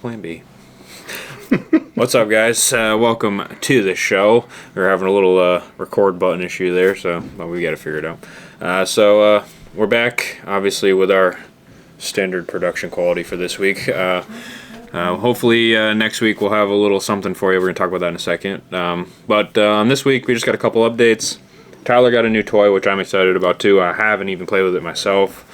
Plan B. What's up, guys? Welcome to the show. We're having a little record button issue there, so we got to figure it out. So we're back, obviously, with our standard production quality for this week. Hopefully next week we'll have a little something for you. We're going to talk about that in a second. But this week we just got a couple updates. Tyler got a new toy, which I'm excited about too. I haven't even played with it myself.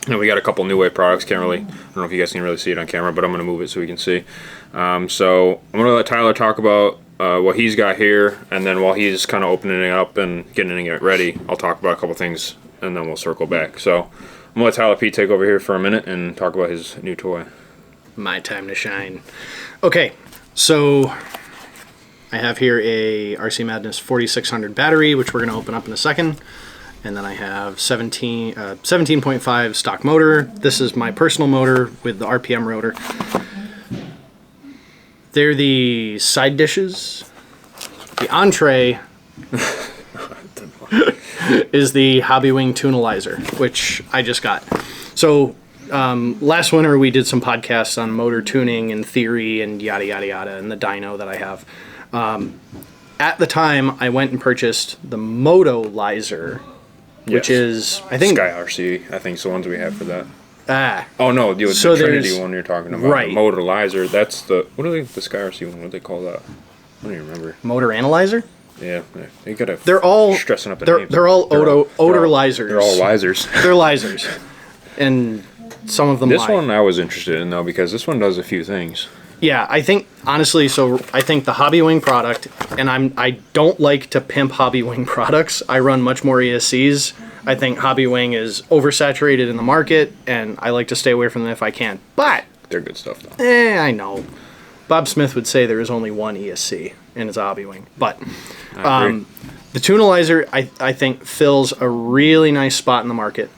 And we got a couple New Wave products. I don't know if you guys can really see it on camera, but I'm going to move it so we can see. So I'm going to let Tyler talk about what he's got here, and then while he's kind of opening it up and getting it ready, I'll talk about a couple things, and then we'll circle back. So I'm going to let Tyler P take over here for a minute and talk about his new toy. My time to shine. Okay, so I have here a RCMadness 4600 battery, which we're going to open up in a second. And then I have 17.5 stock motor. This is my personal motor with the RPM rotor. They're the side dishes. The entree is the Hobbywing Tunalyzer, which I just got. So last winter we did some podcasts on motor tuning and theory and yada yada yada and the dyno that I have. At the time, I went and purchased the Motolyzer, which is, I think... Sky RC, I think, is the ones we have for that. Oh, no, the so Trinity one you're talking about. Right. The Motolyzer, that's the... What are they, the Sky RC one, what do they call that? I don't even remember. Motor Analyzer? Yeah, you gotta... They're all... Stressing up the names. They're all odorlyzers. They're all lizers. They're lizers. And some of them This lie. one I was interested in, though, because this one does a few things. Yeah, I think, honestly, I think the Hobbywing product, and I don't like to pimp Hobbywing products. I run much more ESCs. I think Hobbywing is oversaturated in the market, and I like to stay away from them if I can. But... They're good stuff, though. I know. Bob Smith would say there is only one ESC, and it's a Hobbywing. But the Tunalyzer, I think, fills a really nice spot in the market.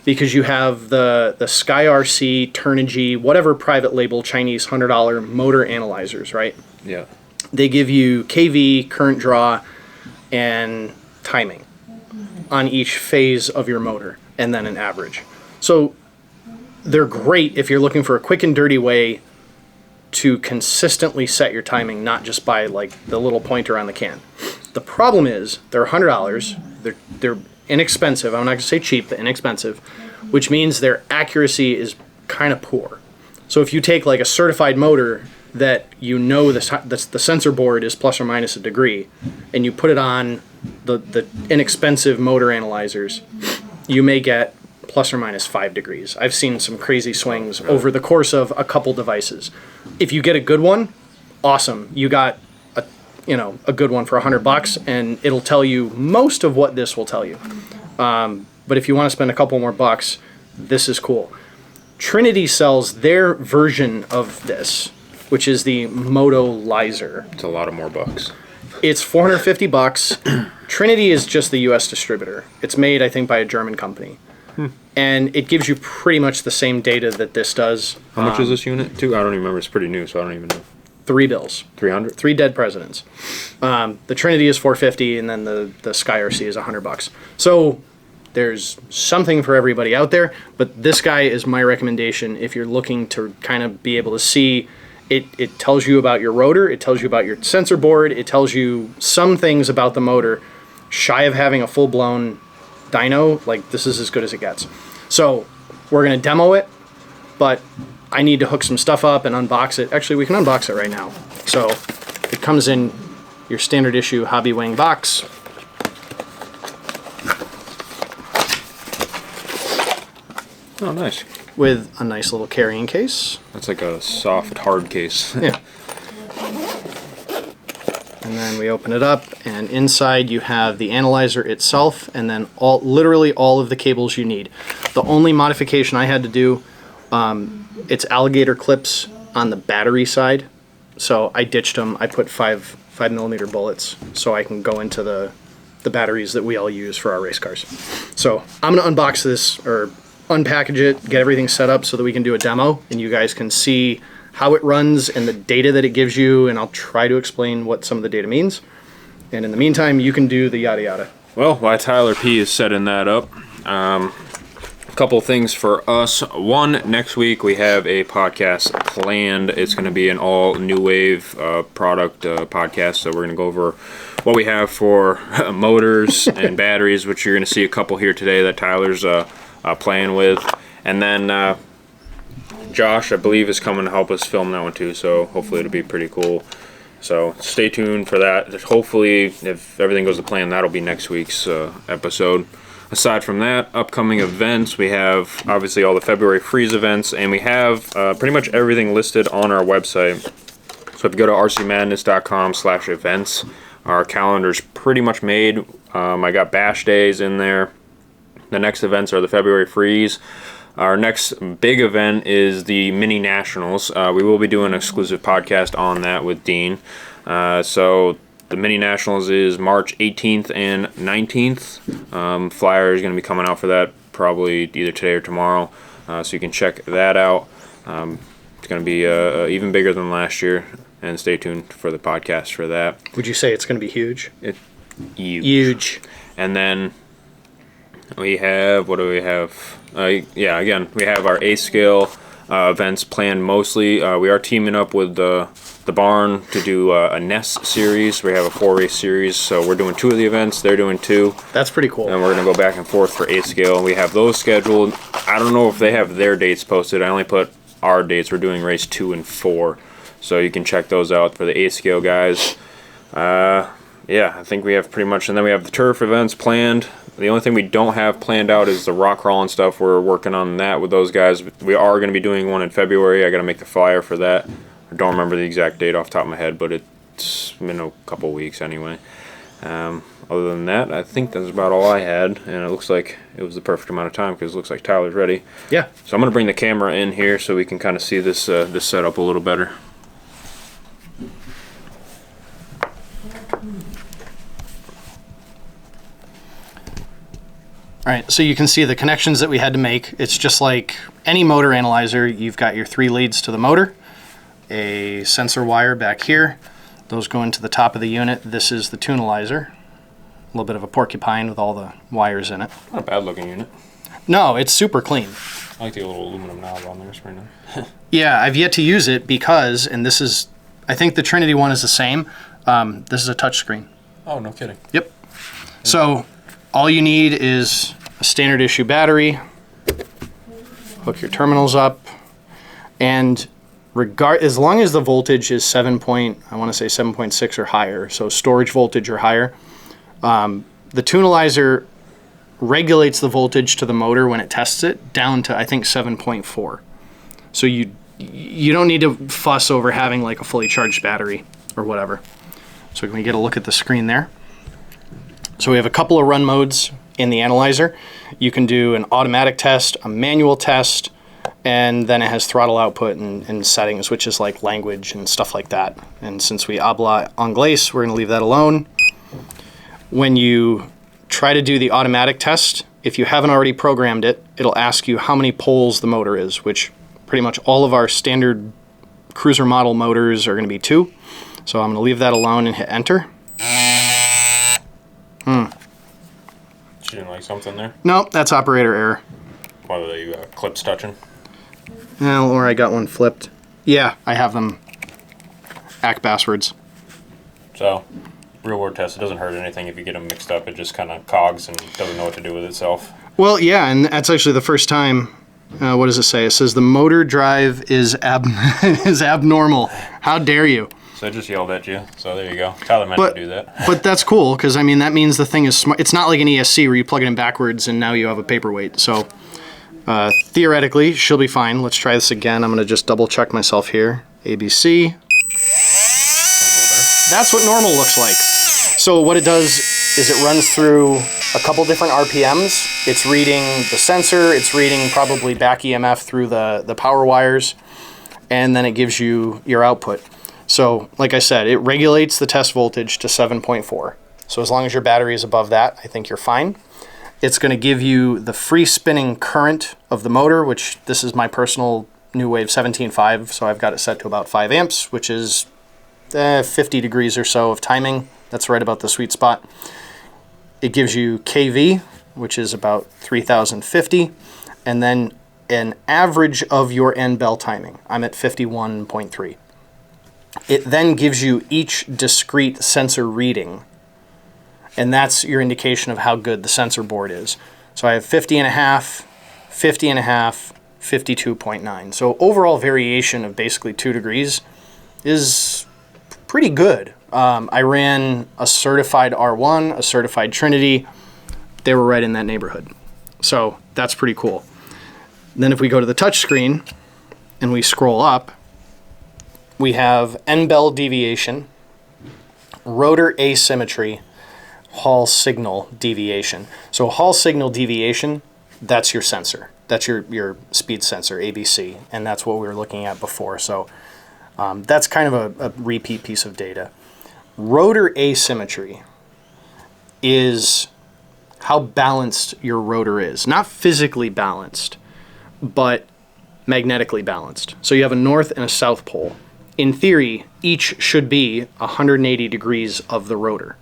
Because you have the Sky RC, Turnigy, whatever private label Chinese $100 motor analyzers, right? Yeah. They give you KV, current draw, and timing on each phase of your motor, and then an average. So they're great if you're looking for a quick and dirty way to consistently set your timing, not just by like the little pointer on the can. The problem is they're $100. They're inexpensive. I'm not going to say cheap, but inexpensive, which means their accuracy is kind of poor. So if you take like a certified motor that you know the sensor board is plus or minus a degree, and you put it on the inexpensive motor analyzers, you may get plus or minus 5 degrees. I've seen some crazy swings over the course of a couple devices. If you get a good one, awesome. You got a good one for $100, and it'll tell you most of what this will tell you. But if you want to spend a couple more bucks, this is cool. Trinity sells their version of this, which is the Motolyzer. It's a lot of more bucks. It's $450. Trinity is just the U.S. distributor. It's made, I think, by a German company. And it gives you pretty much the same data that this does. How much is this unit? I don't even remember. It's pretty new, so I don't even know. 3 bills. 300? 3 dead presidents. The Trinity is $450, and then the Sky RC is $100. So there's something for everybody out there, but this guy is my recommendation if you're looking to kind of be able to see. It tells you about your rotor, it tells you about your sensor board, it tells you some things about the motor. Shy of having a full-blown dyno, like this is as good as it gets. So we're going to demo it, but I need to hook some stuff up and unbox it. Actually, we can unbox it right now. So it comes in your standard issue Hobbywing box. Oh, nice. With a nice little carrying case. That's like a soft, hard case. Yeah. And then we open it up, and inside you have the analyzer itself, and then literally all of the cables you need. The only modification I had to do, it's alligator clips on the battery side, so I ditched them. I put 5mm bullets so I can go into the batteries that we all use for our race cars. So I'm gonna unbox this, or unpackage it, get everything set up so that we can do a demo, and you guys can see how it runs and the data that it gives you, and I'll try to explain what some of the data means. And in the meantime, you can do the yada yada. Well, while Tyler P is setting that up, couple things for us. One, next week we have a podcast planned. It's going to be an all new wave product podcast. So we're going to go over what we have for motors and batteries, which you're going to see a couple here today that Tyler's playing with. And then Josh, I believe, is coming to help us film that one too. So hopefully it'll be pretty cool. So stay tuned for that. Hopefully, if everything goes to plan, that'll be next week's episode. Aside from that, upcoming events, we have obviously all the February Freeze events, and we have pretty much everything listed on our website. So if you go to rcmadnesstrackandhobby.com/events, our calendar's pretty much made. I got bash days in there. The next events are the February Freeze. Our next big event is the Mini Nationals. We will be doing an exclusive podcast on that with Dean. So the Mini Nationals is March 18th and 19th. Flyer is going to be coming out for that probably either today or tomorrow. So you can check that out. It's going to be even bigger than last year. And stay tuned for the podcast for that. Would you say it's going to be huge? It's huge. Huge. And then we have, what do we have? Again, we have our A-scale events planned mostly. We are teaming up with the barn to do a Ness series. We have a 4-race series, so we're doing 2 of the events. They're doing 2. That's pretty cool. And we're going to go back and forth for A-scale. We have those scheduled. I don't know if they have their dates posted. I only put our dates. We're doing race 2 and 4. So you can check those out for the A-scale guys. I think we have pretty much, and then we have the turf events planned. The only thing we don't have planned out is the rock crawling stuff. We're working on that with those guys. We are going to be doing one in February. I got to make the flyer for that. I don't remember the exact date off the top of my head, but it's been a couple weeks anyway. Other than that, I think that's about all I had, and it looks like it was the perfect amount of time because it looks like Tyler's ready. Yeah. So I'm going to bring the camera in here so we can kind of see this this setup a little better. All right, so you can see the connections that we had to make. It's just like any motor analyzer. You've got your 3 leads to the motor, a sensor wire back here. Those go into the top of the unit. This is the Tunalyzer. A little bit of a porcupine with all the wires in it. Not a bad looking unit. No, it's super clean. I like the little aluminum knob on there. It's pretty nice. Yeah, I've yet to use it because, and this is, I think the Trinity one is the same. This is a touch screen. Oh, no kidding. Yep. So all you need is a standard issue battery, hook your terminals up, and as long as the voltage is 7.6 or higher, so storage voltage or higher, the Tunalyzer regulates the voltage to the motor when it tests it down to, I think, 7.4. So you don't need to fuss over having like a fully charged battery or whatever. So can we get a look at the screen there? So we have a couple of run modes in the analyzer. You can do an automatic test, a manual test, and then it has throttle output and settings, which is like language and stuff like that. And since we habla Anglais, we're going to leave that alone. When you try to do the automatic test, if you haven't already programmed it, it'll ask you how many poles the motor is, which pretty much all of our standard cruiser model motors are going to be 2. So I'm going to leave that alone and hit enter. She didn't like something there? Nope, that's operator error. What are they, clips touching? Well, or I got one flipped. Yeah, I have them act backwards. So, real world test, it doesn't hurt anything if you get them mixed up. It just kind of cogs and doesn't know what to do with itself. Well, yeah, and that's actually the first time. What does it say? It says the motor drive is abnormal. How dare you? So I just yelled at you. So there you go. Tyler meant to do that. But that's cool, because I mean that means the thing is smart. It's not like an ESC where you plug it in backwards and now you have a paperweight. So theoretically, she'll be fine. Let's try this again. I'm going to just double check myself here. ABC. That's what normal looks like. So what it does is it runs through a couple different RPMs. It's reading the sensor. It's reading probably back EMF through the power wires. And then it gives you your output. So, like I said, it regulates the test voltage to 7.4. So as long as your battery is above that, I think you're fine. It's going to give you the free spinning current of the motor, which this is my personal New Wave 17.5, so I've got it set to about 5 amps, which is 50 degrees or so of timing. That's right about the sweet spot. It gives you kV, which is about 3050, and then an average of your end bell timing. I'm at 51.3. It then gives you each discrete sensor reading, and that's your indication of how good the sensor board is. So I have 50.5, 50.5, 52.9. So overall variation of basically 2 degrees is pretty good. I ran a certified R1, a certified Trinity. They were right in that neighborhood. So that's pretty cool. Then if we go to the touch screen and we scroll up, we have end bell deviation, rotor asymmetry, Hall signal deviation. So Hall signal deviation, that's your sensor. That's your speed sensor, ABC, and that's what we were looking at before. So that's kind of a repeat piece of data. Rotor asymmetry is how balanced your rotor is. Not physically balanced, but magnetically balanced. So you have a north and a south pole. In theory, each should be 180 degrees of the rotor.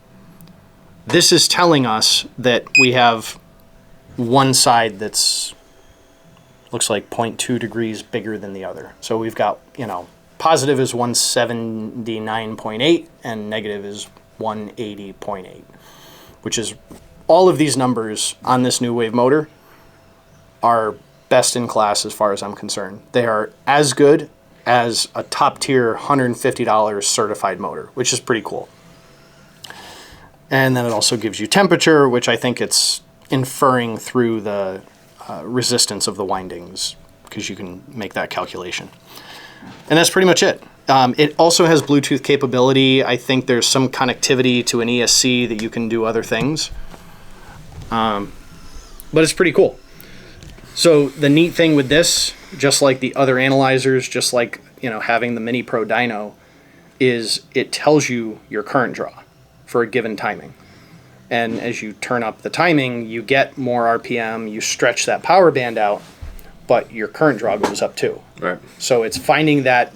This is telling us that we have one side that's looks like 0.2 degrees bigger than the other. So we've got, positive is 179.8 and negative is 180.8, which is all of these numbers on this new wave motor are best in class as far as I'm concerned. They are as good as a top tier $150 certified motor, which is pretty cool. And then it also gives you temperature, which I think it's inferring through the resistance of the windings, because you can make that calculation. And that's pretty much it. It also has Bluetooth capability. I think there's some connectivity to an ESC that you can do other things. But it's pretty cool. So the neat thing with this, just like the other analyzers, just like having the Mini Pro dyno, is it tells you your current draw for a given timing. And as you turn up the timing, you get more RPM, you stretch that power band out, but your current draw goes up too. Right. So it's finding that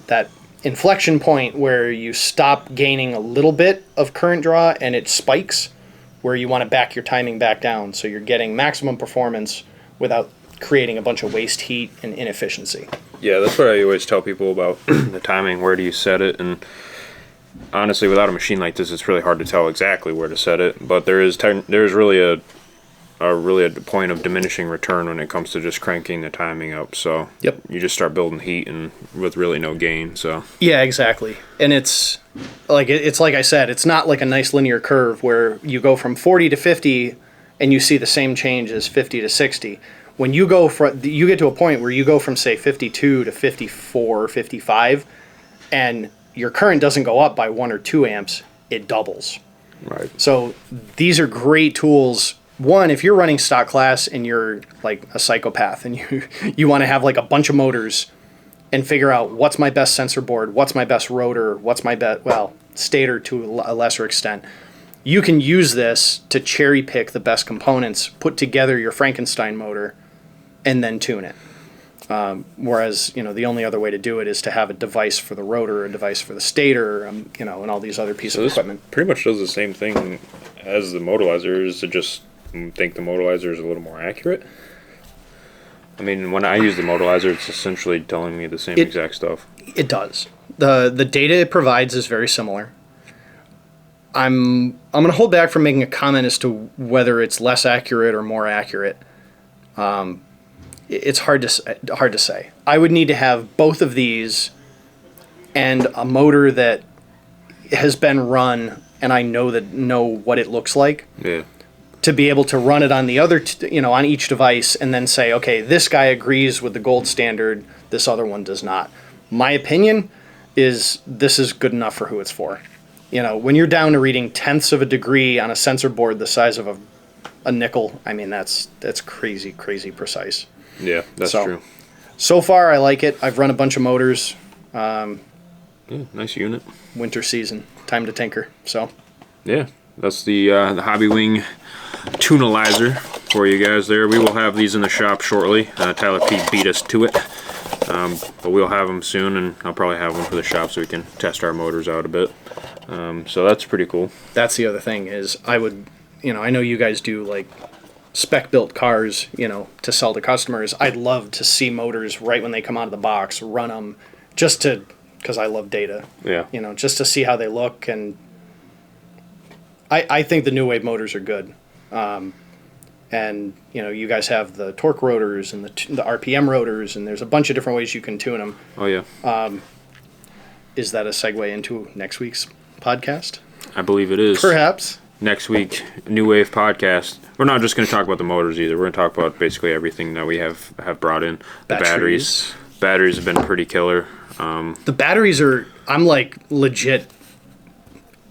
inflection point where you stop gaining a little bit of current draw and it spikes, where you want to back your timing back down so you're getting maximum performance without creating a bunch of waste heat and inefficiency. Yeah, that's what I always tell people about the timing. Where do you set it? And honestly, without a machine like this, it's really hard to tell exactly where to set it. But there's really a point of diminishing return when it comes to just cranking the timing up. So yep, you just start building heat and with really no gain. So yeah, exactly. And it's like I said, it's not like a nice linear curve where you go from 40 to 50 and you see the same change as 50 to 60. When you get to a point where you go from say 52 to 54, 55, and your current doesn't go up by 1 or 2 amps, it doubles. Right. So these are great tools. One, if you're running stock class and you're like a psychopath and you want to have like a bunch of motors and figure out what's my best sensor board, what's my best rotor, what's my best, stator to a lesser extent, you can use this to cherry pick the best components, put together your Frankenstein motor, and then tune it. Whereas, the only other way to do it is to have a device for the rotor, a device for the stator, and all these other pieces of equipment. Pretty much does the same thing as the Motolyzer, is to just think the Motolyzer is a little more accurate. I mean, when I use the Motolyzer, it's essentially telling me the same exact stuff. It does. The data it provides is very similar. I'm going to hold back from making a comment as to whether it's less accurate or more accurate. It's hard to say. I would need to have both of these and a motor that has been run and I know what it looks like. Yeah. To be able to run it on the other, on each device and then say, okay, this guy agrees with the gold standard, this other one does not. My opinion is this is good enough for who it's for. When you're down to reading tenths of a degree on a sensor board the size of a nickel, I mean, that's crazy, crazy precise. Yeah, that's true. So far, I like it. I've run a bunch of motors. Yeah, nice unit. Winter season, time to tinker. So. Yeah, that's the Hobbywing Tunalyzer for you guys there. We will have these in the shop shortly. Tyler P beat us to it. But we'll have them soon, and I'll probably have one for the shop so we can test our motors out a bit. So that's pretty cool. That's the other thing is I know you guys do like spec built cars, to sell to customers, I'd love to see motors right when they come out of the box, run them, because I love data. Yeah. Just to see how they look, and I think the new wave motors are good. And you guys have the torque rotors and the RPM rotors, and there's a bunch of different ways you can tune them. Oh yeah. Is that a segue into next week's podcast? I believe it is. Perhaps. Next week, New Wave podcast. We're not just going to talk about the motors either. We're going to talk about basically everything that we have brought in. The batteries. Batteries have been pretty killer. The batteries I'm like legit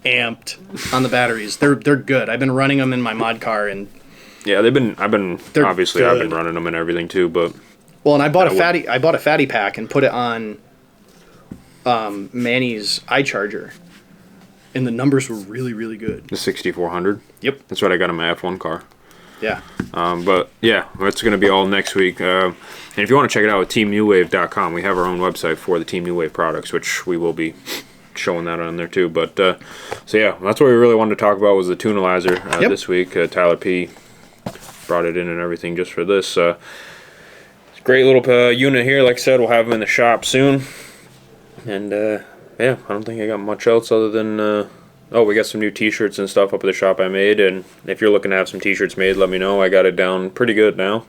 amped on the batteries. They're good. I've been running them in my mod car, and yeah, I've been obviously good. I've been running them and everything too, but and I bought a fatty pack and put it on Manny's iCharger, and the numbers were really, really good. The 6400. Yep. That's what I got in my F1 car. Yeah. But yeah, that's going to be all next week. And if you want to check it out at teamnewwave.com, we have our own website for the Team New Wave products, which we will be showing that on there too. But so yeah, that's what we really wanted to talk about was the Tunalyzer this week. Tyler P brought it in and everything just for this. Great little unit here. Like I said, we'll have them in the shop soon. And yeah, I don't think I got much else other than we got some new t-shirts and stuff up at the shop I made, and if you're looking to have some t-shirts made, let me know. I got it down pretty good now.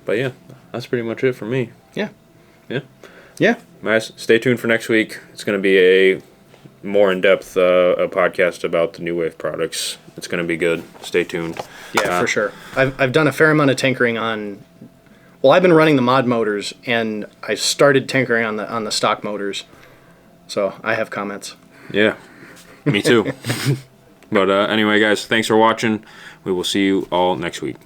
But yeah, that's pretty much it for me. Yeah. Guys, stay tuned for next week. It's going to be a more in-depth a podcast about the New Wave products. It's going to be good. Stay tuned. Yeah, for sure. I've done a fair amount of tinkering on. Well, I've been running the mod motors, and I started tinkering on the stock motors. So I have comments. Yeah, me too. But anyway, guys, thanks for watching. We will see you all next week.